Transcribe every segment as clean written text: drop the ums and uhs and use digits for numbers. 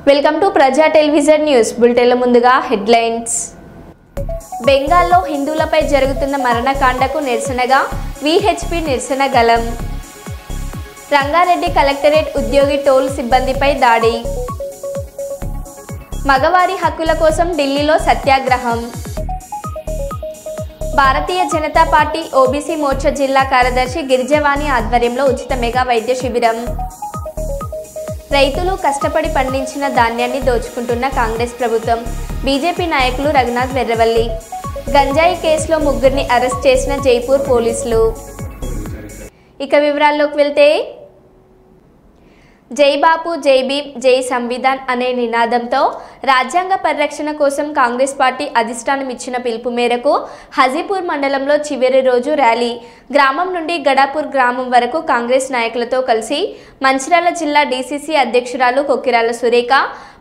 Welcome to ప్రజా television news బులెటిన్ల ముందుగా headlines. బెంగాల్లో హిందువులపై జరుగుతున్న మరణకాండకు నిరసనగా విహెచ్పి నిరసన గలం. రంగారెడ్డి కలెక్టరేట్ ఉద్యోగి టోల్ సిబ్బందిపై దాడి. మగవారి హక్కుల కోసం ఢిల్లీలో సత్యాగ్రహం. భారతీయ జనతా పార్టీ ఓబీసీ మోర్చా జిల్లా కార్యదర్శి గిరిజవాణి ఆధ్వర్యంలో ఉచిత మెగా వైద్య శిబిరం. రైతులు కష్టపడి పండించిన ధాన్యాన్ని దోచుకుంటున్న కాంగ్రెస్ ప్రభుత్వం. బీజేపీ నాయకులు రఘునాథ్ వెర్రవల్లి. గంజాయి కేసులో ముగ్గురిని అరెస్ట్ చేసిన జైపూర్ పోలీసులు. ఇక వివరాల్లోకి వెళ్తే, జై బాపు జై భీమ్ జై సంవిధాన్ అనే నినాదంతో రాజ్యాంగ పరిరక్షణ కోసం కాంగ్రెస్ పార్టీ అధిష్టానం ఇచ్చిన పిలుపు మేరకు హజీపూర్ మండలంలో చివరి రోజు ర్యాలీ. గ్రామం నుండి గడాపూర్ గ్రామం వరకు కాంగ్రెస్ నాయకులతో కలిసి మంచిర్యాల జిల్లా డీసీసీ అధ్యక్షురాలు కొక్కిరాల సురేఖ,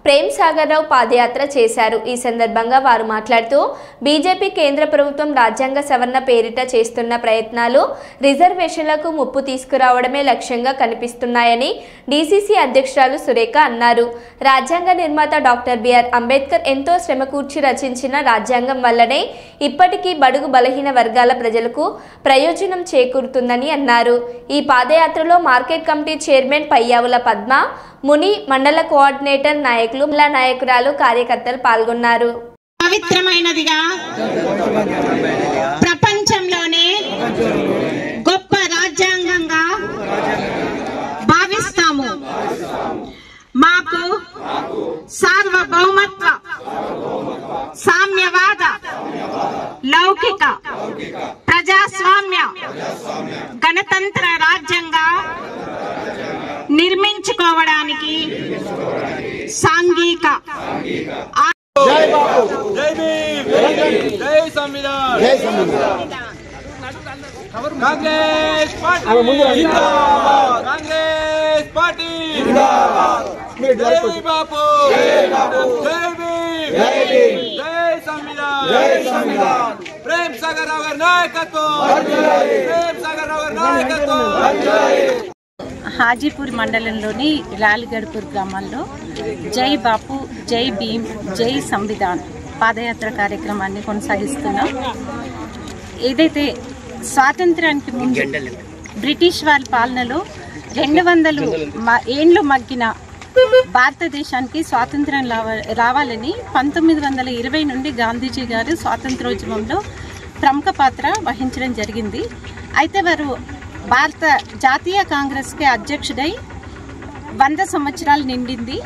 ప్రేమ్ సాగర్ రావు పాదయాత్ర చేశారు. ఈ సందర్భంగా వారు మాట్లాడుతూ బీజేపీ కేంద్ర ప్రభుత్వం రాజ్యాంగ సవరణ పేరిట చేస్తున్న ప్రయత్నాలు రిజర్వేషన్లకు ముప్పు తీసుకురావడమే లక్ష్యంగా కనిపిస్తున్నాయని డీసీసీ అధ్యక్షురాలు సురేఖ అన్నారు. రాజ్యాంగ నిర్మాత డాక్టర్ బిఆర్ అంబేద్కర్ ఎంతో శ్రమకూర్చి రచించిన రాజ్యాంగం వల్లనే ఇప్పటికీ బడుగు బలహీన వర్గాల ప్రజలకు ప్రయోజనం చేకూరుతుందని అన్నారు. ఈ పాదయాత్రలో market committee chairman Payyavula Padma, ముని, మండల కోఆర్డినేటర్ నాయకులు, మహిళా నాయకురాలు, కార్యకర్తలు పాల్గొన్నారు. పవిత్రమైనదిగా ప్రపంచంలోనే గొప్ప రాజ్యాంగంగా భావిస్తాము. మాకు సార్వభౌమత్వ, సామ్యవాద, లౌకిక, ప్రజాస్వామ్య, గణతంత్ర రాజ్యంగా నిర్మించుకోవడానికి సాంఘిక జై బాపు జై భీమ్ జై సంవిధాన్ కాంగ్రెస్ పార్టీ జిందాబాద్ కాంగ్రెస్ పార్టీ జిందాబాద్ జై బాపు జై భీమ్ జై సంవిధాన్ ప్రేమ్ సాగర్ రావు గారి నాయకత్వం ప్రేమ్ సాగర్ రావు గారి నాయకత్వం. హాజీపూర్ మండలంలోని రాలిగడ్పూర్ గ్రామంలో జై బాపు జై భీమ్ జై సంవిధాన్ పాదయాత్ర కార్యక్రమాన్ని కొనసాగిస్తున్నాం. ఏదైతే స్వాతంత్రానికి ముందు బ్రిటిష్ వారి పాలనలో 200 ఏండ్లు మగ్గిన భారతదేశానికి స్వాతంత్రం రావాలని 1920 నుండి గాంధీజీ గారు స్వాతంత్రోద్యమంలో ప్రముఖ పాత్ర వహించడం జరిగింది. అయితే వారు భారత జాతీయ కాంగ్రెస్కి అధ్యక్షుడై 100 సంవత్సరాలు నిండింది.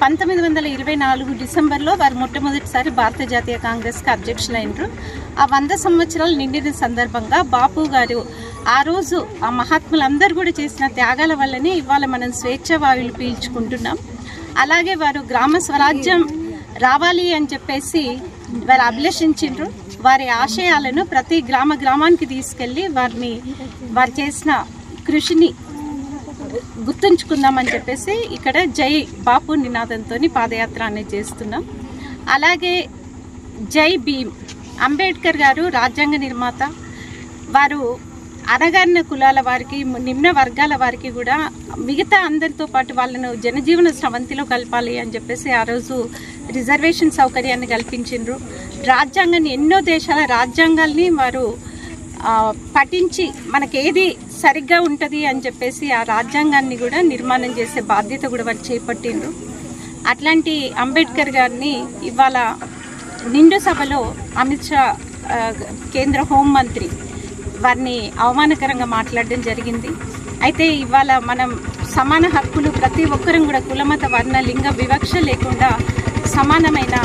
1924 డిసెంబర్లో వారు మొట్టమొదటిసారి భారత జాతీయ కాంగ్రెస్కి అధ్యక్షులైనరు. ఆ 100 సంవత్సరాలు నిండిన సందర్భంగా బాపు గారు ఆ రోజు ఆ మహాత్ములందరూ కూడా చేసిన త్యాగాల వల్లనే ఇవాళ మనం స్వేచ్ఛ వాయువులు పీల్చుకుంటున్నాం. అలాగే వారు గ్రామ స్వరాజ్యం రావాలి అని చెప్పేసి వారు అభిలషించారు. వారి ఆశయాలను ప్రతి గ్రామానికి తీసుకెళ్ళి వారు చేసిన కృషిని గుర్తుంచుకుందామని చెప్పేసి ఇక్కడ జై బాపు నినాదంతో పాదయాత్ర అనేది చేస్తున్నాం. అలాగే జై భీమ్ అంబేద్కర్ గారు రాజ్యాంగ నిర్మాత. వారు అణగారిన కులాల వారికి, నిమ్న వర్గాల వారికి కూడా మిగతా అందరితో పాటు వాళ్ళను జనజీవన స్రవంతిలో కలపాలి అని చెప్పేసి ఆ రోజు రిజర్వేషన్ సౌకర్యాన్ని కల్పించిండ్రు. రాజ్యాంగాన్ని, ఎన్నో దేశాల రాజ్యాంగాల్ని వారు పఠించి మనకేది సరిగ్గా ఉంటుంది అని చెప్పేసి ఆ రాజ్యాంగాన్ని కూడా నిర్మాణం చేసే బాధ్యత కూడా వారు చేపట్టిండ్రు. అట్లాంటి అంబేద్కర్ గారిని ఇవాళ నిండు సభలో అమిత్ షా కేంద్ర హోంమంత్రి వారిని అవమానకరంగా మాట్లాడడం జరిగింది. అయితే ఇవాళ మనం సమాన హక్కులు, ప్రతి ఒక్కరం కూడా కులమత వర్ణ లింగ వివక్ష లేకుండా సమానమైన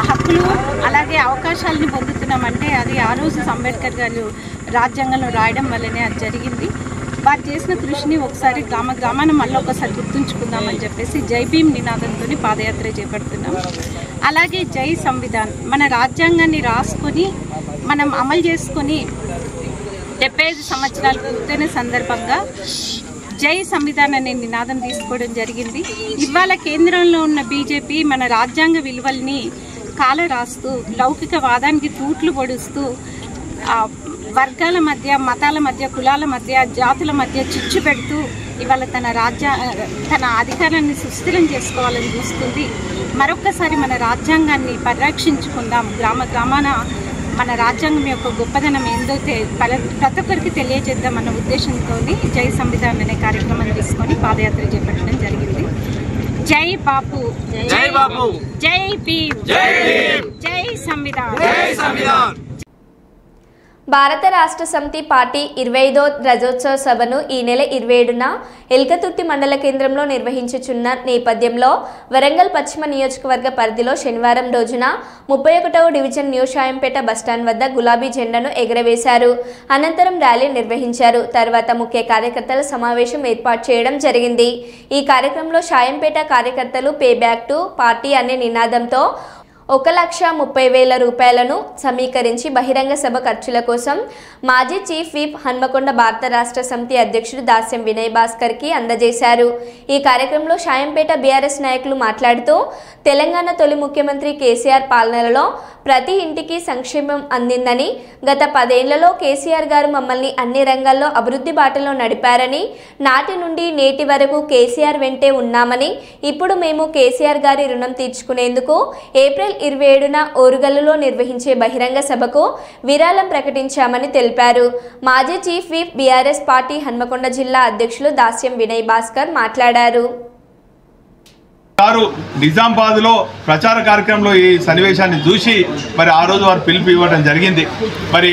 హక్కులు అలాగే అవకాశాలని పొందుతున్నామంటే అది ఆ రోజు అంబేద్కర్ గారు రాజ్యాంగంలో రాయడం వల్లనే అది జరిగింది. వారు చేసిన కృషిని ఒకసారి గ్రామాన్ని మళ్ళీ ఒకసారి గుర్తుంచుకుందామని చెప్పేసి జై భీమ్ నినాదంతో పాదయాత్ర చేపడుతున్నాం. అలాగే జై సంవిధాన్, మన రాజ్యాంగాన్ని రాసుకొని మనం అమలు చేసుకొని 75 సంవత్సరాలు పూర్తయిన సందర్భంగా జై సంవిధాన్ అనే నినాదం తీసుకోవడం జరిగింది. ఇవాళ కేంద్రంలో ఉన్న బీజేపీ మన రాజ్యాంగ విలువల్ని కాల రాస్తూ, లౌకిక వాదానికి తూట్లు పొడుస్తూ, వర్గాల మధ్య, మతాల మధ్య, కులాల మధ్య, జాతుల మధ్య చిచ్చు పెడుతూ ఇవాళ తన అధికారాన్ని సుస్థిరం చేసుకోవాలని చూస్తుంది. మరొక్కసారి మన రాజ్యాంగాన్ని పరిరక్షించుకుందాం, గ్రామాన మన రాజ్యాంగం యొక్క గొప్పదనం ఏందో ప్రతి ఒక్కరికి తెలియజేద్దామన్న ఉద్దేశంతో జై సంవిధాన్ అనే కార్యక్రమం తీసుకొని పాదయాత్ర చేపట్టడం జరిగింది. జై బాపు, జై బాపు, జై భీమ్, జై భీమ్, జై సంవిధాన్, జై సంవిధాన్. భారత రాష్ట్ర సమితి పార్టీ 25వ రజోత్సవ సభను ఈ నెల 27న ఎల్కతుర్తి మండల కేంద్రంలో నిర్వహించుచున్న నేపథ్యంలో వరంగల్ పశ్చిమ నియోజకవర్గ పరిధిలో శనివారం రోజున 31వ డివిజన్ న్యూ షాయంపేట బస్టాండ్ వద్ద గులాబీ జెండాను ఎగురవేశారు. అనంతరం ర్యాలీ నిర్వహించారు. తర్వాత ముఖ్య కార్యకర్తల సమావేశం ఏర్పాటు చేయడం జరిగింది. ఈ కార్యక్రమంలో షాయంపేట కార్యకర్తలు పే బ్యాక్ టు పార్టీ అనే నినాదంతో 1,30,000 రూపాయలను సమీకరించి బహిరంగ సభ ఖర్చుల కోసం మాజీ చీఫ్ విప్ హన్మకొండ భారత రాష్ట్ర సమితి అధ్యక్షుడు దాస్యం వినయ్ భాస్కర్ కి అందజేశారు. ఈ కార్యక్రమంలో షాయంపేట బీఆర్ఎస్ నాయకులు మాట్లాడుతూ తెలంగాణ తొలి ముఖ్యమంత్రి కేసీఆర్ పాలనలో ప్రతి ఇంటికి సంక్షేమం అందిందని, గత 10 ఏళ్లలో కేసీఆర్ గారు మమ్మల్ని అన్ని రంగాల్లో అభివృద్ధి బాటలో నడిపారని, నాటి నుండి నేటి వరకు కేసీఆర్ వెంటే ఉన్నామని, ఇప్పుడు మేము కేసీఆర్ గారి రుణం తీర్చుకునేందుకు ఏప్రిల్ 27న ఓరుగల్లులో నిర్వహించే బహిరంగ సభకు విరాళం ప్రకటించామని తెలిపారు. మాజీ chief whip BRS party Hanamkonda జిల్లా అధ్యక్షులు దాస్యం వినయ్ భాస్కర్ మాట్లాడారు. నిజామాబాద్ లో ప్రచార కార్యక్రమంలో ఈ సన్నివేశాన్ని చూసి మరి ఆ రోజు వారు పిలుపు ఇవ్వడం జరిగింది. మరి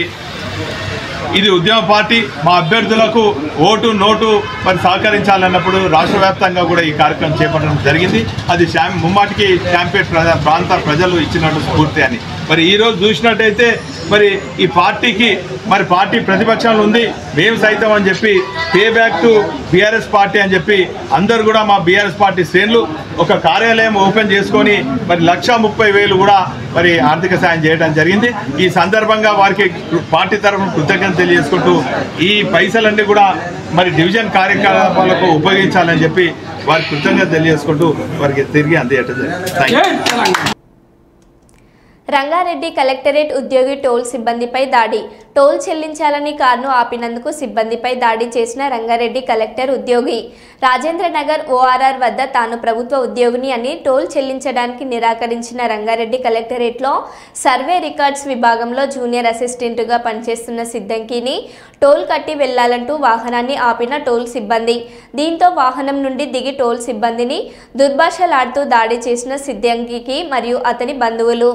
ఇది ఉద్యమ పార్టీ, మా అభ్యర్థులకు ఓటు నోటు మరి సహకరించాలన్నప్పుడు రాష్ట్ర వ్యాప్తంగా కూడా ఈ కార్యక్రమం చేపట్టడం జరిగింది. అది ముమ్మాటికి షాంపేట్ ప్రాంత ప్రజలు ఇచ్చినట్టు స్ఫూర్తి అని. మరి ఈరోజు చూసినట్టయితే మరి ఈ పార్టీకి మరి పార్టీ ప్రతిపక్షంలో ఉంది, మేము సైతం అని చెప్పి pay back to BRS party అని చెప్పి అందరూ కూడా మా బీఆర్ఎస్ పార్టీ శ్రేణులు ఒక కార్యాలయం ఓపెన్ చేసుకొని మరి 1,30,000 కూడా మరి ఆర్థిక సాయం చేయడం జరిగింది. ఈ సందర్భంగా వారికి పార్టీ తరఫున కృతజ్ఞతలు తెలియజేసుకుంటూ ఈ పైసలన్నీ కూడా మరి డివిజన్ కార్యకలాపాలకు ఉపయోగించాలని చెప్పి వారికి కృతజ్ఞత తెలియజేసుకుంటూ వారికి తిరిగి అందజేయడం జరిగింది. రంగారెడ్డి కలెక్టరేట్ ఉద్యోగి టోల్ సిబ్బందిపై దాడి. టోల్ చెల్లించాలని కారును ఆపినందుకు సిబ్బందిపై దాడి చేసిన రంగారెడ్డి కలెక్టర్ ఉద్యోగి రాజేంద్ర నగర్ ఓఆర్ఆర్ వద్ద తాను ప్రభుత్వ ఉద్యోగిని అని టోల్ చెల్లించడానికి నిరాకరించిన రంగారెడ్డి కలెక్టరేట్లో సర్వే రికార్డ్స్ విభాగంలో జూనియర్ అసిస్టెంట్గా పనిచేస్తున్న సిద్దంకిని టోల్ కట్టి వెళ్లాలంటూ వాహనాన్ని ఆపిన టోల్ సిబ్బంది. దీంతో వాహనం నుండి దిగి టోల్ సిబ్బందిని దుర్భాషలాడుతూ దాడి చేసిన సిద్దంకికి మరియు అతని బంధువులు.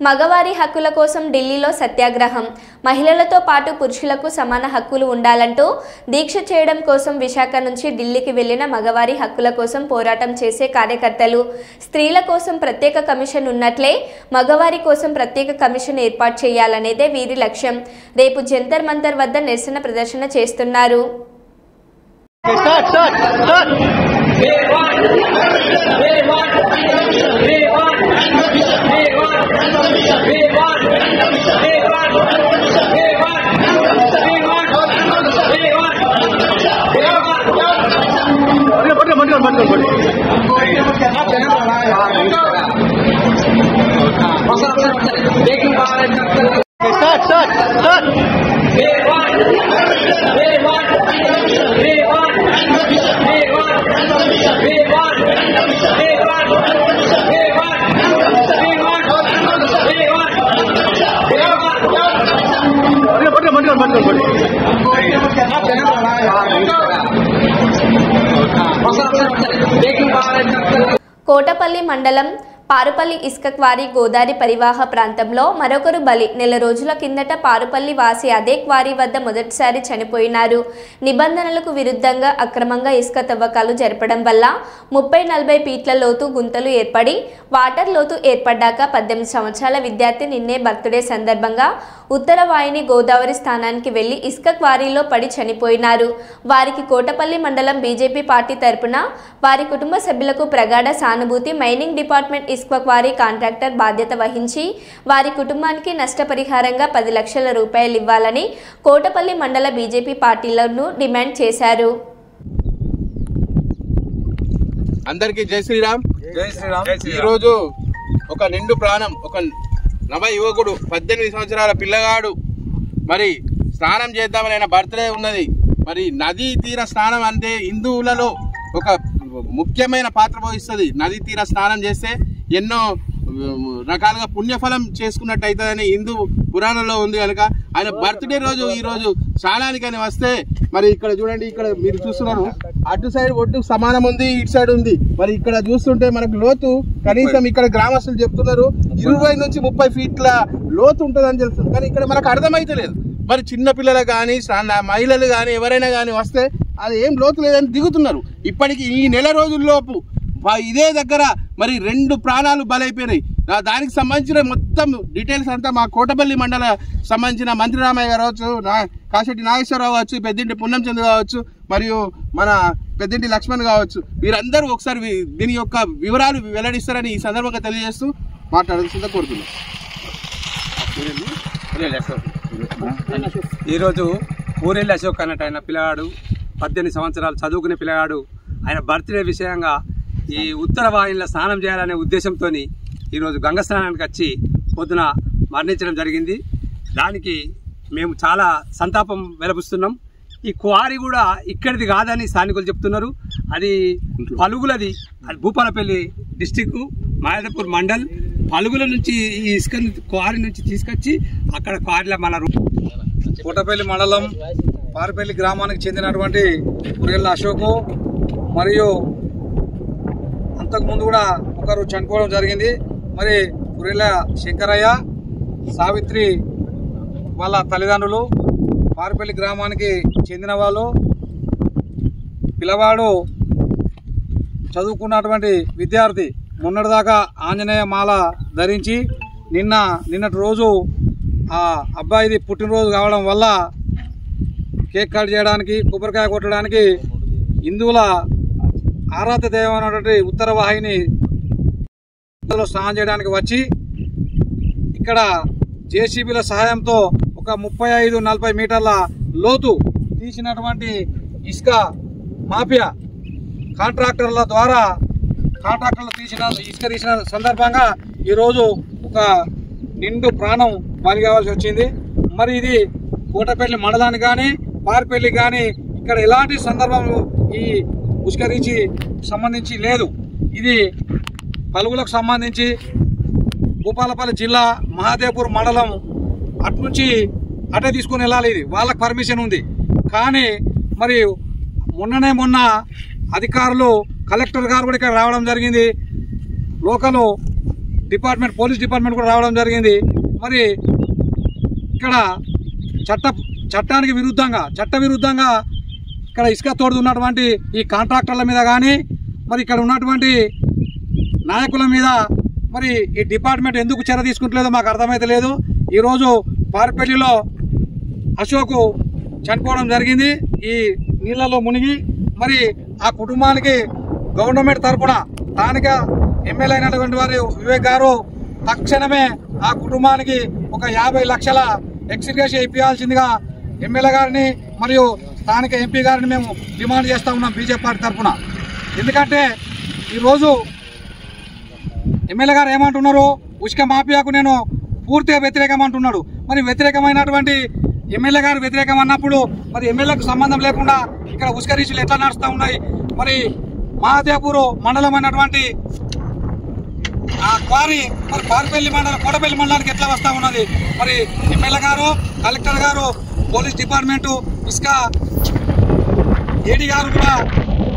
మగవారి హక్కుల కోసం ఢిల్లీలో సత్యాగ్రహం. మహిళలతో పాటు పురుషులకు సమాన హక్కులు ఉండాలంటూ దీక్ష చేయడం కోసం విశాఖ నుంచి ఢిల్లీకి వెళ్లిన మగవారి హక్కుల కోసం పోరాటం చేసే కార్యకర్తలు. స్త్రీల కోసం ప్రత్యేక కమిషన్ ఉన్నట్లే మగవారి కోసం ప్రత్యేక కమిషన్ ఏర్పాటు చేయాలనేదే వీరి లక్ష్యం. రేపు జంతర్ మంతర్ వద్ద నిరసన ప్రదర్శన చేస్తున్నారు. కోటపల్లి మండలం పారుపల్లి ఇసుక క్వారీ గోదావరి పరివాహ ప్రాంతంలో మరొకరు బలి. నెల రోజుల కిందట పారుపల్లి వాసి అదే క్వారీ వద్ద మొదటిసారి చనిపోయినారు. నిబంధనలకు విరుద్ధంగా అక్రమంగా ఇసుక తవ్వకాలు జరపడం వల్ల 30-40 ఫీట్ల లోతు గుంతలు ఏర్పడి వాటర్ లోతు ఏర్పడ్డాక 18 సంవత్సరాల విద్యార్థి నిన్నే బర్త్డే సందర్భంగా ఉత్తర వాహిని గోదావరి స్థానానికి వెళ్లి ఇసుక క్వారీలో పడి చనిపోయినారు. వారికి కోటపల్లి మండలం బీజేపీ పార్టీ తరపున వారి కుటుంబ సభ్యులకు ప్రగాఢ సానుభూతి. మైనింగ్ డిపార్ట్మెంట్ ఇసుక క్వారీ కాంట్రాక్టర్ బాధ్యత వహించి వారి కుటుంబానికి నష్టపరిహారంగా 10 లక్షల రూపాయలు ఇవ్వాలని కోటపల్లి మండల బీజేపీ పార్టీలను డిమాండ్ చేశారు. అందరికీ జై శ్రీరామ్. జై శ్రీరామ్. ఈ రోజు ఒక నిండు ప్రాణం, ఒక నవ యువకుడు 18 సంవత్సరాల పిల్లగాడు మరి స్నానం చేద్దామని ఆయన బర్త్డే ఉన్నది. మరి నదీ తీర స్నానం అంటే హిందువులలో ఒక ముఖ్యమైన పాత్ర వహిస్తుంది. నదీ తీర స్నానం చేస్తే ఎన్నో రకాలుగా పుణ్యఫలం చేసుకున్నట్టు అవుతుందని హిందూ పురాణంలో ఉంది కనుక ఆయన బర్త్డే రోజు ఈ రోజు స్నానానికని వస్తే మరి ఇక్కడ చూడండి, ఇక్కడ మీరు చూస్తున్నారు అటు సైడ్ ఒడ్డు సమానం ఉంది, ఇటు సైడ్ ఉంది. మరి ఇక్కడ చూస్తుంటే మనకు లోతు కనీసం ఇక్కడ గ్రామస్తులు చెప్తున్నారు 20 నుంచి 30 ఫీట్ల లోతు ఉంటుందని తెలుస్తుంది. కానీ ఇక్కడ మనకు అర్థమైతలేదు. మరి చిన్న పిల్లలు కానీ మహిళలు కానీ ఎవరైనా కానీ వస్తే అది ఏం లోతు లేదని దిగుతున్నారు. ఇప్పటికి ఈ నెల రోజుల్లోపు ఇదే దగ్గర మరి 2 ప్రాణాలు బలైపోయినాయి. దానికి సంబంధించిన మొత్తం డీటెయిల్స్ అంతా మా కోటపల్లి మండల సంబంధించిన మంత్రి రామయ్య గారు కావచ్చు, కాశెట్టి నాగేశ్వరరావు కావచ్చు, పెద్దింటి పున్నం చంద్ర కావచ్చు, మరియు మన పెద్దింటి లక్ష్మణ్ కావచ్చు, వీరందరూ ఒకసారి దీని యొక్క వివరాలు వెల్లడిస్తారని ఈ సందర్భంగా తెలియజేస్తూ మాట్లాడాల్సిందిగా కోరుతున్నాం. ఈరోజు పూరెల్లి అశోక్ అన్నట్టు ఆయన పిల్లగాడు 18 సంవత్సరాలు చదువుకునే పిల్లగాడు. ఆయన బర్త్డే విషయంగా ఈ ఉత్తర వాహినిలో స్నానం చేయాలనే ఉద్దేశంతో ఈరోజు గంగ స్నానానికి వచ్చి పొద్దున మరణించడం జరిగింది. దానికి మేము చాలా సంతాపం వెలబుస్తున్నాం. ఈ క్వారీ కూడా ఇక్కడిది కాదని స్థానికులు చెప్తున్నారు. అది పలుగులది, అది భూపాలపల్లి డిస్టిక్ మాయాదపూర్ మండల్. పలుగుల నుంచి ఈ ఇసుక క్వారీ నుంచి తీసుకొచ్చి అక్కడ క్వారీలో మన కోటపల్లి మండలం పారుపల్లి గ్రామానికి చెందినటువంటి పూరెల్లి అశోకు మరియు అంతకుముందు కూడా ఒకరు చనిపోవడం జరిగింది. మరి పూరెల్లి శంకరయ్య, సావిత్రి వాళ్ళ తల్లిదండ్రులు పారుపల్లి గ్రామానికి చెందిన వాళ్ళు. పిల్లవాడు చదువుకున్నటువంటి విద్యార్థి. మొన్నటిదాకా ఆంజనేయ మాల ధరించి నిన్నటి రోజు ఆ అబ్బాయిది పుట్టినరోజు కావడం వల్ల కేక్ కట్ చేయడానికి, కొబ్బరికాయ కొట్టడానికి హిందువుల ఆరాధ్య దైవమైనటువంటి ఉత్తర వాహిని స్నానం చేయడానికి వచ్చి ఇక్కడ జేసీబీల సహాయంతో ఒక 35-40 మీటర్ల లోతు తీసినటువంటి ఇసుక మాఫియా కాంట్రాక్టర్ల ద్వారా ఇసుక తీసిన సందర్భంగా ఈరోజు ఒక నిండు ప్రాణం బలి కావాల్సి వచ్చింది. మరి ఇది కోటపల్లి మండలానికి కానీ పారుపల్లి కానీ ఇక్కడ ఎలాంటి సందర్భం ఈ ఇసుక రీచి సంబంధించి లేదు. ఇది పలుగులకు సంబంధించి భూపాలపల్లి జిల్లా మహాదేవ్పూర్ మండలం అట్నుంచి అటే తీసుకుని వెళ్ళాలి. ఇది వాళ్ళకి పర్మిషన్ ఉంది. కానీ మరి మొన్న అధికారులు కలెక్టర్ గారు కూడా ఇక్కడ రావడం జరిగింది. లోకల్ డిపార్ట్మెంట్, పోలీస్ డిపార్ట్మెంట్ కూడా రావడం జరిగింది. మరి ఇక్కడ చట్టానికి విరుద్ధంగా, చట్ట విరుద్ధంగా ఇక్కడ ఇసుక తోడుతున్నటువంటి ఈ కాంట్రాక్టర్ల మీద కానీ మరి ఇక్కడ ఉన్నటువంటి నాయకుల మీద మరి ఈ డిపార్ట్మెంట్ ఎందుకు చర్య తీసుకుంటలేదో మాకు అర్థమైతే లేదు. ఈరోజు పారుపల్లిలో అశోకు చనిపోవడం జరిగింది ఈ నీళ్లలో మునిగి. మరి ఆ కుటుంబానికి గవర్నమెంట్ తరఫున స్థానిక ఎమ్మెల్యే అయినటువంటి వారు వివేక్ గారు తక్షణమే ఆ కుటుంబానికి ఒక 50 లక్షల ఎక్స్గ్రేషియా ఇప్పించాల్సిందిగా ఎమ్మెల్యే గారిని మరియు స్థానిక ఎంపీ గారిని మేము డిమాండ్ చేస్తూ ఉన్నాం బీజేపీ పార్టీ తరఫున. ఎందుకంటే ఈరోజు ఎమ్మెల్యే గారు ఏమంటున్నారు, ఉసుక మాఫియాకు నేను పూర్తిగా వ్యతిరేకం అంటున్నాడు. మరి వ్యతిరేకమైనటువంటి ఎమ్మెల్యే గారు వ్యతిరేకం అన్నప్పుడు మరి ఎమ్మెల్యేకు సంబంధం లేకుండా ఇక్కడ ఉసుక రీచులు ఎట్లా నడుస్తూ ఉన్నాయి? మరి మహాదేవ్పూర్ మండలం అయినటువంటి ఆ క్వారీ మరి పారుపల్లి మండలం, కోటపల్లి మండలానికి ఎట్లా వస్తూ ఉన్నది? మరి ఎమ్మెల్యే గారు, కలెక్టర్ గారు, పోలీస్ డిపార్ట్మెంటు, ఇసుక ఏడీ గారు కూడా,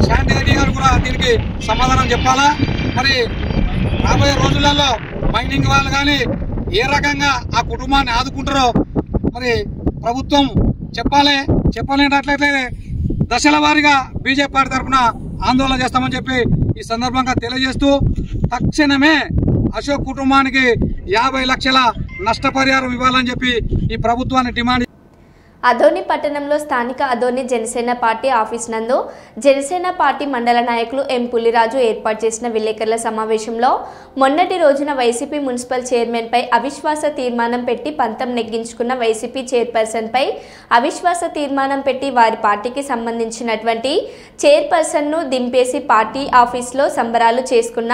శాంతి ఏడీ గారు కూడా దీనికి సమాధానం చెప్పాలా? మరి రాబోయే రోజులలో మైనింగ్ వాళ్ళు కానీ ఏ రకంగా ఆ కుటుంబాన్ని ఆదుకుంటారో మరి ప్రభుత్వం చెప్పలేనట్లయితే దశల వారీగా బీజేపీ పార్టీ తరఫున ఆందోళన చేస్తామని చెప్పి ఈ సందర్భంగా తెలియజేస్తూ తక్షణమే అశోక్ కుటుంబానికి 50 లక్షల నష్టపరిహారం ఇవ్వాలని చెప్పి ఈ ప్రభుత్వాన్ని డిమాండ్. అదోని పట్టణంలో స్థానిక అదోని జనసేన పార్టీ ఆఫీస్ నందు జనసేన పార్టీ మండల నాయకులు ఎం పులిరాజు ఏర్పాటు చేసిన విలేకరుల సమావేశంలో మొన్నటి రోజున వైసీపీ మున్సిపల్ చైర్మన్ పై అవిశ్వాస తీర్మానం పెట్టి పంతం నెగ్గించుకున్న వైసీపీ చైర్పర్సన్ పై అవిశ్వాస తీర్మానం పెట్టి వారి పార్టీకి సంబంధించినటువంటి చైర్పర్సన్ను దింపేసి పార్టీ ఆఫీస్లో సంబరాలు చేసుకున్న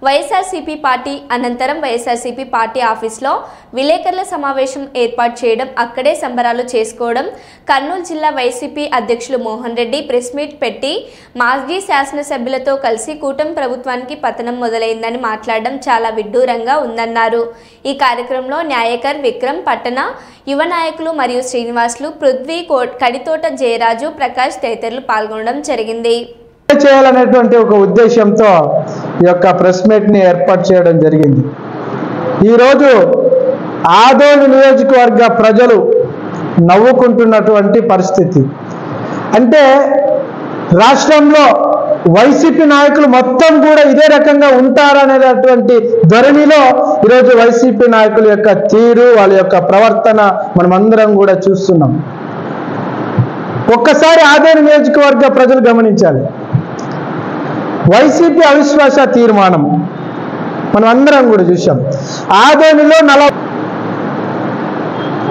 వైఎస్ఆర్సీపీ పార్టీ అనంతరం వైఎస్ఆర్సీపీ పార్టీ ఆఫీస్లో విలేకరుల సమావేశం ఏర్పాటు చేయడం, అక్కడే సంబరాలు చేసుకోవడం, కర్నూలు జిల్లా వైసీపీ అధ్యక్షులు మోహన్ రెడ్డి ప్రెస్ మీట్ పెట్టి మాజీ శాసనసభ్యులతో కలిసి కూటమి ప్రభుత్వానికి పతనం మొదలైందని మాట్లాడడం చాలా విడ్డూరంగా ఉందన్నారు. ఈ కార్యక్రమంలో న్యాయకర్ విక్రమ్, పట్టణ యువ నాయకులు మరియు శ్రీనివాసులు, పృథ్వీ, కడితోట జయరాజు, ప్రకాష్ తదితరులు పాల్గొనడం జరిగింది. చేయాలనేటువంటి ఒక ఉద్దేశంతో ఈ యొక్క ప్రెస్ మీట్ ని ఏర్పాటు చేయడం జరిగింది. ఈరోజు ఆదోని నియోజకవర్గ ప్రజలు నవ్వుకుంటున్నటువంటి పరిస్థితి. అంటే రాష్ట్రంలో వైసీపీ నాయకులు మొత్తం కూడా ఇదే రకంగా ఉంటారనేటటువంటి ధోరణిలో ఈరోజు వైసీపీ నాయకుల యొక్క తీరు, వాళ్ళ యొక్క ప్రవర్తన మనమందరం కూడా చూస్తున్నాం. ఒక్కసారి ఆదోని నియోజకవర్గ ప్రజలు గమనించాలి. వైసీపీ అవిశ్వాస తీర్మానం మనం అందరం కూడా చూసాం. ఆదోనిలో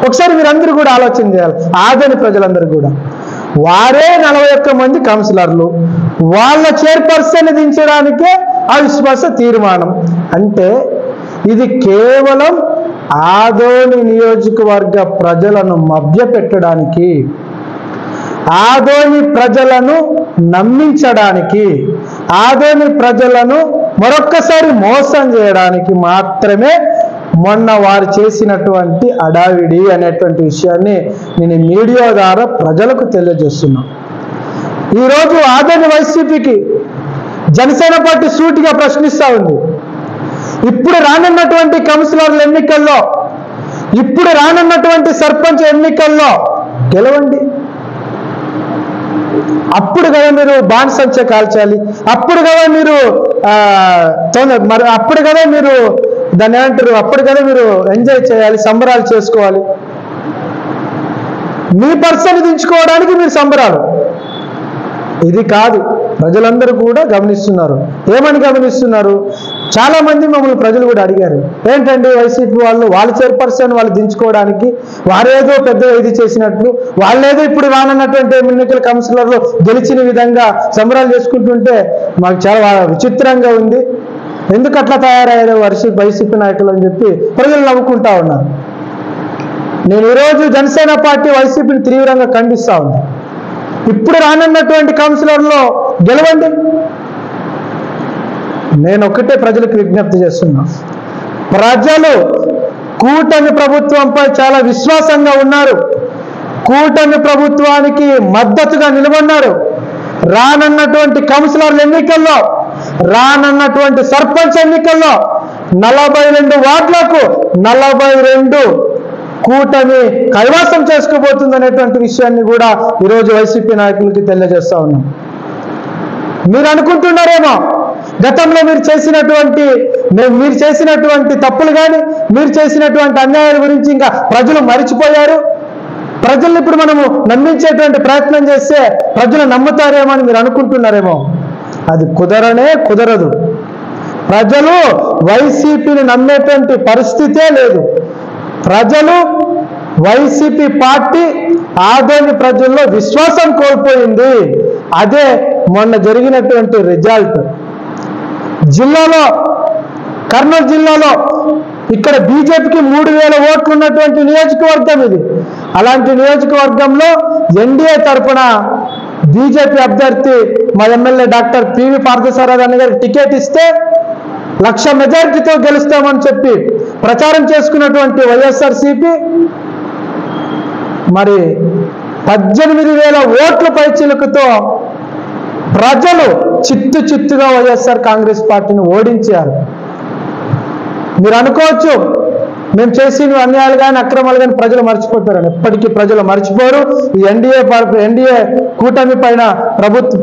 ఒకసారి మీరందరూ కూడా ఆలోచన చేయాలి. ఆదోని ప్రజలందరూ కూడా వారే 41 మంది కౌన్సిలర్లు, వాళ్ళ చైర్పర్సన్ దించడానికే అవిశ్వాస తీర్మానం. అంటే ఇది కేవలం ఆదోని నియోజకవర్గ ప్రజలను మభ్యపెట్టడానికి, ఆదోని ప్రజలను నమ్మించడానికి, ఆదోని ప్రజలను మరొక్కసారి మోసం చేయడానికి మాత్రమే మొన్న వారు చేసినటువంటి అడావిడి అనేటువంటి విషయాన్ని నేను మీడియా ద్వారా ప్రజలకు తెలియజేస్తున్నా. ఈరోజు ఆదోని వైసీపీకి జనసేన పార్టీ సూటిగా ప్రశ్నిస్తూ ఉంది. ఇప్పుడు రానున్నటువంటి కౌన్సిలర్ల ఎన్నికల్లో, ఇప్పుడు రానున్నటువంటి సర్పంచ్ ఎన్నికల్లో గెలవండి. అప్పుడు కదా మీరు బాణసంచ కాల్చాలి, అప్పుడు కదా మీరు అప్పుడు కదా మీరు దాన్ని ఏమంటారు, అప్పుడు కదా మీరు ఎంజాయ్ చేయాలి, సంబరాలు చేసుకోవాలి. మీ పర్సన్ దించుకోవడానికి మీరు సంబరాలు, ఇది కాదు. ప్రజలందరూ కూడా గమనిస్తున్నారు. ఏమని గమనిస్తున్నారు? చాలా మంది మమ్మల్ని ప్రజలు కూడా అడిగారు, ఏంటండి వైసీపీ వాళ్ళ చైర్పర్సన్ వాళ్ళు దించుకోవడానికి వారేదో పెద్ద ఇది చేసినట్లు, వాళ్ళేదో ఇప్పుడు రానున్నటువంటి ఎన్నికల కౌన్సిలర్లు గెలిచిన విధంగా సంబరాలు చేసుకుంటుంటే మాకు చాలా విచిత్రంగా ఉంది, ఎందుకు అట్లా తయారయ్యారు వైసీపీ నాయకులు అని చెప్పి ప్రజలు నవ్వుకుంటా ఉన్నారు. నేను ఈరోజు జనసేన పార్టీ వైసీపీని తీవ్రంగా ఖండిస్తా ఉంది. ఇప్పుడు రానున్నటువంటి కౌన్సిలర్లో గెలవండి. నేను ఒక్కటే ప్రజలకు విజ్ఞప్తి చేస్తున్నా, ప్రజలు కూటమి ప్రభుత్వంపై చాలా విశ్వాసంగా ఉన్నారు, కూటమి ప్రభుత్వానికి మద్దతుగా నిలబడినారు. రానున్నటువంటి కౌన్సిలర్ల ఎన్నికల్లో, రానున్నటువంటి సర్పంచ్ ఎన్నికల్లో 42 వార్డులకు 42 కూటమి కైవాసం చేసుకోబోతుంది అనేటువంటి విషయాన్ని కూడా ఈరోజు వైసీపీ నాయకులకి తెలియజేస్తా ఉన్నాం. మీరు అనుకుంటున్నారేమో గతంలో మీరు చేసినటువంటి తప్పులు కానీ, మీరు చేసినటువంటి అన్యాయాల గురించి ఇంకా ప్రజలు మరిచిపోయారు, ప్రజల్ని ఇప్పుడు మనము నమ్మించేటువంటి ప్రయత్నం చేస్తే ప్రజలు నమ్ముతారేమో అని మీరు అనుకుంటున్నారేమో. అది కుదరదు. ప్రజలు వైసీపీని నమ్మేటువంటి పరిస్థితే లేదు. ప్రజలు వైసీపీ పార్టీ ఆదోని ప్రజల్లో విశ్వాసం కోల్పోయింది. అదే మొన్న జరిగినటువంటి రిజల్ట్. జిల్లాలో, కర్నూలు జిల్లాలో ఇక్కడ బీజేపీకి 3000 ఓట్లు ఉన్నటువంటి నియోజకవర్గం ఇది. అలాంటి నియోజకవర్గంలో ఎన్డీఏ తరఫున బీజేపీ అభ్యర్థి మా ఎమ్మెల్యే డాక్టర్ పివి పార్థసారథి గారికి టికెట్ ఇస్తే 1,00,000 మెజారిటీతో గెలుస్తామని చెప్పి ప్రచారం చేసుకున్నటువంటి వైఎస్ఆర్సీపీ మరి 18,000 ఓట్ల పైచిలుకతో ప్రజలు చిత్తుగా వైఎస్ఆర్ కాంగ్రెస్ పార్టీని ఓడించారు. మీరు అనుకోవచ్చు మేము చేసిన అన్యాయాలు కానీ అక్రమాలు కానీ ప్రజలు మర్చిపోతారని. ఎప్పటికీ ప్రజలు మర్చిపోరు. ఈ ఎన్డీఏ కూటమి పైన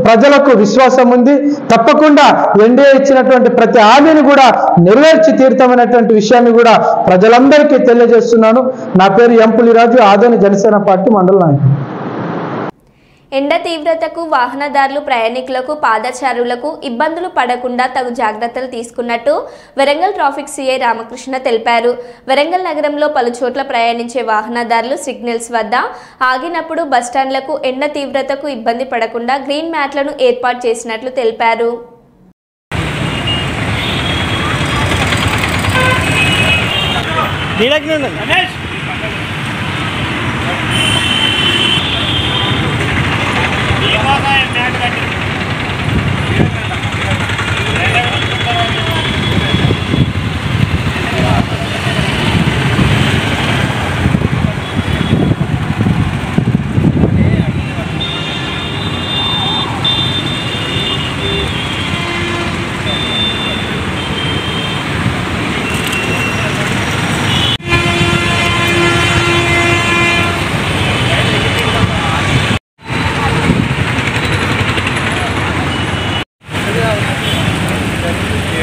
ప్రజలకు విశ్వాసం ఉంది. తప్పకుండా ఎన్డీఏ ఇచ్చినటువంటి ప్రతి హామీని కూడా నెరవేర్చి తీరుతామనేటువంటి విషయాన్ని కూడా ప్రజలందరికీ తెలియజేస్తున్నాను. నా పేరు ఎం పులిరాజు, ఆదోని జనసేన పార్టీ మండల నాయకుడు. ఎండ తీవ్రతకు వాహనదారులు ప్రయాణికులకు పాదచారులకు ఇబ్బందులు పడకుండా తగు జాగ్రత్తలు తీసుకున్నట్టు వరంగల్ ట్రాఫిక్ సిఐ రామకృష్ణ తెలిపారు. వరంగల్ నగరంలో పలుచోట్ల ప్రయాణించే వాహనదారులు సిగ్నల్స్ వద్ద ఆగినప్పుడు బస్టాండ్లకు ఎండ తీవ్రతకు ఇబ్బంది పడకుండా గ్రీన్ మ్యాట్లను ఏర్పాటు చేసినట్లు తెలిపారు.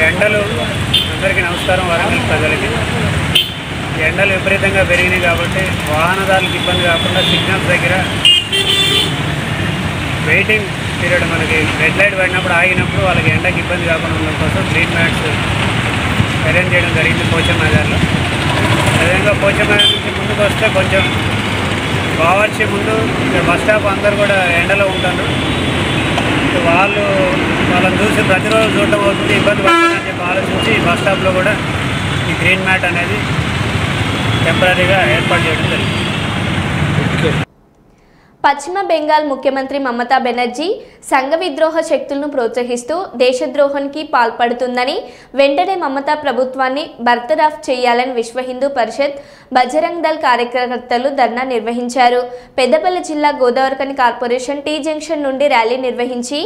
ఎండలు అందరికీ నమస్కారం. వరంగల్ ప్రజలకి ఎండలు విపరీతంగా పెరిగినాయి కాబట్టి వాహనదారులకు ఇబ్బంది కాకుండా సిగ్నల్స్ దగ్గర వెయిటింగ్ పీరియడ్ మనకి రెడ్ లైట్ పడినప్పుడు ఆగినప్పుడు వాళ్ళకి ఎండకి ఇబ్బంది కాకుండా ఉండడం కోసం గ్రీన్ మ్యాట్స్ అరేంజ్ చేయడం జరిగింది పోచమ్మ నగర్లో. అదేవిధంగా పోచమ్మ నగర్ నుంచి ముందుకు వస్తే కొంచెం బావర్చి ముందు బస్ స్టాప్ అందరు కూడా ఎండలో ఉంటారు. వాళ్ళని చూసి ప్రతిరోజు చూడటం అవుతుంది, ఇబ్బంది పడుతుందని చెప్పి ఆలోచించి బస్ స్టాప్లో కూడా ఈ గ్రీన్ మ్యాట్ అనేది టెంపరీగా ఏర్పాటు చేయడం జరిగింది. పశ్చిమ బెంగాల్ ముఖ్యమంత్రి మమతా బెనర్జీ సంఘ విద్రోహ శక్తులను ప్రోత్సహిస్తూ దేశద్రోహానికి పాల్పడుతుందని వెంటనే మమతా ప్రభుత్వాన్ని బర్తరఫ్ చేయాలని విశ్వ హిందూ పరిషత్ బజరంగ్ దళ్ కార్యకర్తలు ధర్నా నిర్వహించారు. పెద్దపల్లి జిల్లా గోదావరిఖని కార్పొరేషన్ టీ జంక్షన్ నుండి ర్యాలీ నిర్వహించి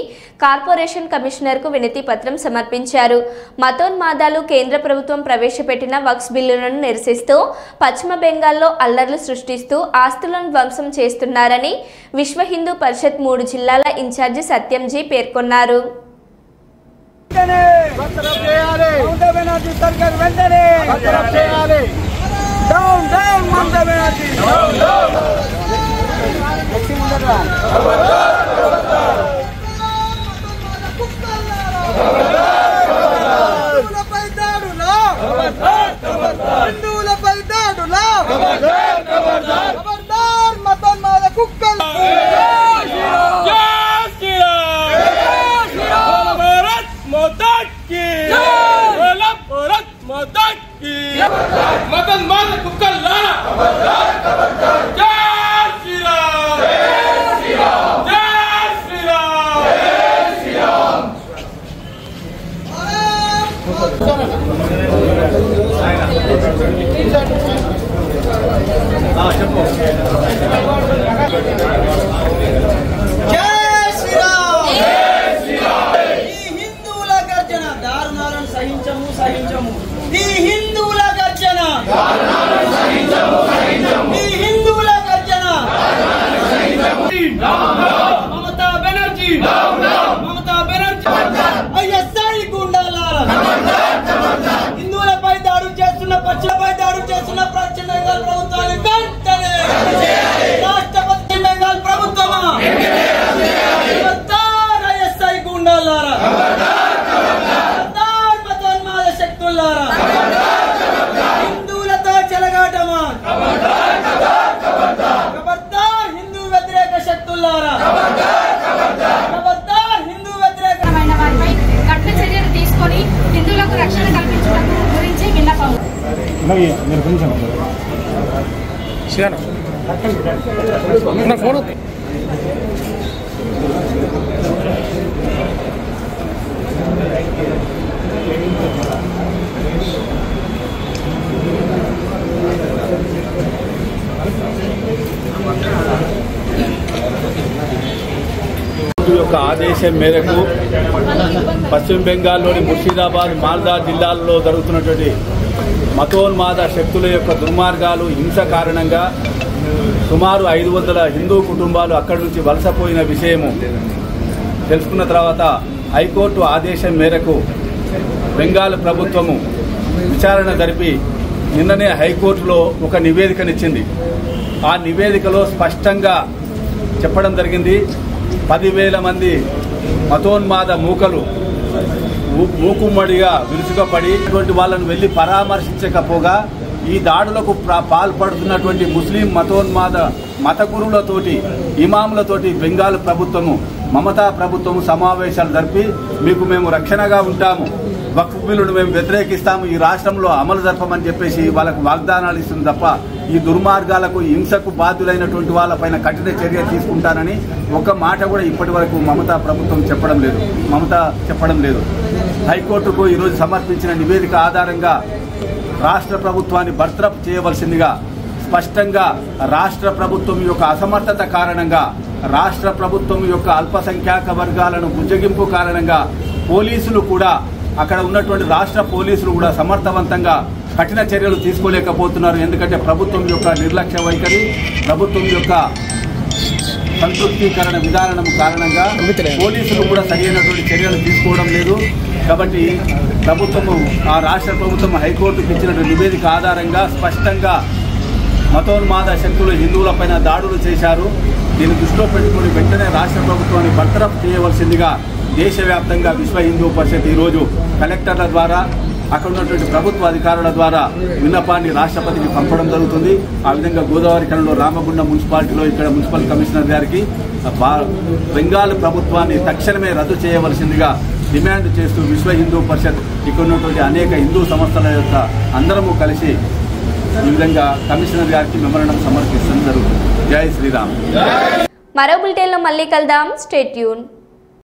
కార్పొరేషన్ కమిషనర్కు వినతి పత్రం సమర్పించారు. మతోన్మాదాలు కేంద్ర ప్రభుత్వం ప్రవేశపెట్టిన వక్ఫ్ బిల్లులను నిరసిస్తూ పశ్చిమ బెంగాల్లో అల్లర్లు సృష్టిస్తూ ఆస్తులను ధ్వంసం చేస్తున్నారని విశ్వ హిందూ పరిషత్ 3 జిల్లాల ఇన్ఛార్జి సత్యంజీ పేర్కొన్నారు. యొక్క ఆదేశం మేరకు పశ్చిమ బెంగాల్లోని ముర్షిదాబాద్, మాల్దా జిల్లాల్లో జరుగుతున్నటువంటి మతోన్మాద శక్తుల యొక్క దుర్మార్గాలు హింస కారణంగా సుమారు 500 హిందూ కుటుంబాలు అక్కడి నుంచి వలసపోయిన విషయము తెలుసుకున్న తర్వాత హైకోర్టు ఆదేశం మేరకు బెంగాల్ ప్రభుత్వము విచారణ జరిపి నిన్ననే హైకోర్టులో ఒక నివేదికనిచ్చింది. ఆ నివేదికలో స్పష్టంగా చెప్పడం జరిగింది, 10,000 మంది మతోన్మాద మూకలు మూకుమ్మడిగా విరుచుకపడి అటువంటి వాళ్ళను వెళ్లి పరామర్శించకపోగా ఈ దాడులకు పాల్పడుతున్నటువంటి ముస్లిం మతోన్మాద మత గురువులతోటి ఇమాములతోటి బెంగాల్ ప్రభుత్వము మమతా ప్రభుత్వము సమావేశాలు జరిపి మీకు మేము రక్షణగా ఉంటాము, వక్ఫ్ బిల్లును మేము వ్యతిరేకిస్తాము, ఈ రాష్ట్రంలో అమలు జరపమని చెప్పేసి వాళ్ళకు వాగ్దానాలు ఇస్తుంది తప్ప ఈ దుర్మార్గాలకు హింసకు బాధ్యులైనటువంటి వాళ్ళపైన కఠిన చర్య తీసుకుంటానని ఒక మాట కూడా ఇప్పటి వరకు మమతా ప్రభుత్వం చెప్పడం లేదు. హైకోర్టుకు ఈరోజు సమర్పించిన నివేదిక ఆధారంగా రాష్ట్ర ప్రభుత్వాన్ని బర్తరఫ్ చేయవలసిందిగా స్పష్టంగా రాష్ట్ర ప్రభుత్వం యొక్క అసమర్థత కారణంగా రాష్ట్ర ప్రభుత్వం యొక్క అల్పసంఖ్యాక వర్గాలను బుజ్జగింపు కారణంగా పోలీసులు కూడా అక్కడ ఉన్నటువంటి రాష్ట్ర పోలీసులు కూడా సమర్థవంతంగా కఠిన చర్యలు తీసుకోలేకపోతున్నారు. ఎందుకంటే ప్రభుత్వం యొక్క నిర్లక్ష్య వైఖరి, ప్రభుత్వం యొక్క సంతృప్తీకరణ విధానం కారణంగా పోలీసులు కూడా సరైనటువంటి చర్యలు తీసుకోవడం లేదు. కాబట్టి ప్రభుత్వము ఆ రాష్ట్ర ప్రభుత్వం హైకోర్టుకు ఇచ్చిన నివేదిక ఆధారంగా స్పష్టంగా మతోన్మాద శక్తులు హిందువులపైన దాడులు చేశారు. దీన్ని దృష్టిలో పెట్టుకుని వెంటనే రాష్ట్ర ప్రభుత్వాన్ని బర్తరఫ్ చేయవలసిందిగా దేశవ్యాప్తంగా విశ్వ హిందూ పరిషత్ ఈరోజు కలెక్టర్ల ద్వారా అక్కడ ఉన్నటువంటి ప్రభుత్వ అధికారుల ద్వారా విన్నపాన్ని రాష్ట్రపతికి పంపడం జరుగుతుంది. ఆ విధంగా గోదావరి ఖనిలో రామగుండం మున్సిపాలిటీలో ఇక్కడ మున్సిపల్ కమిషనర్ గారికి బెంగాల్ ప్రభుత్వాన్ని తక్షణమే రద్దు చేయవలసిందిగా డిమాండ్ చేస్తూ విశ్వ హిందూ పరిషత్ ఇక్కడ ఉన్నటువంటి అనేక హిందూ సంస్థల యొక్క అందరము కలిసి ఈ విధంగా కమిషనర్ గారికి మెమోరాండం సమర్పిస్తుంది జరుగుతుంది. జై శ్రీరామ్. మరో బులెటిన్లో మళ్ళీ కలుద్దాం. Stay tune.